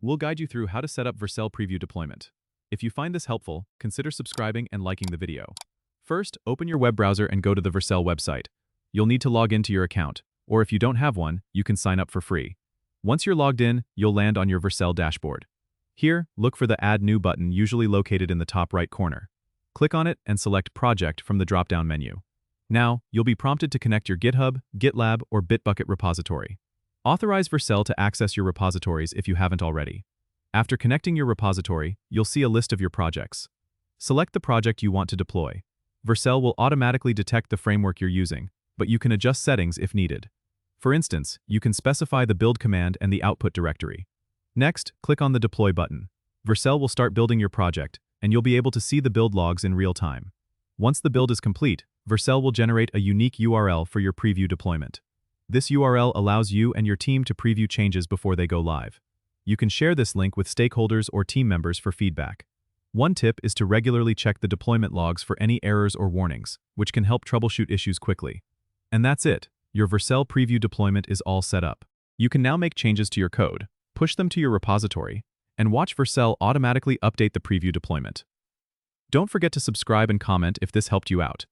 We'll guide you through how to set up Vercel Preview Deployment. If you find this helpful, consider subscribing and liking the video. First, open your web browser and go to the Vercel website. You'll need to log into your account, or if you don't have one, you can sign up for free. Once you're logged in, you'll land on your Vercel dashboard. Here, look for the Add New button usually located in the top right corner. Click on it and select Project from the drop-down menu. Now, you'll be prompted to connect your GitHub, GitLab, or Bitbucket repository. Authorize Vercel to access your repositories if you haven't already. After connecting your repository, you'll see a list of your projects. Select the project you want to deploy. Vercel will automatically detect the framework you're using, but you can adjust settings if needed. For instance, you can specify the build command and the output directory. Next, click on the Deploy button. Vercel will start building your project, and you'll be able to see the build logs in real time. Once the build is complete, Vercel will generate a unique URL for your preview deployment. This URL allows you and your team to preview changes before they go live. You can share this link with stakeholders or team members for feedback. One tip is to regularly check the deployment logs for any errors or warnings, which can help troubleshoot issues quickly. And that's it. Your Vercel Preview deployment is all set up. You can now make changes to your code, push them to your repository, and watch Vercel automatically update the preview deployment. Don't forget to subscribe and comment if this helped you out.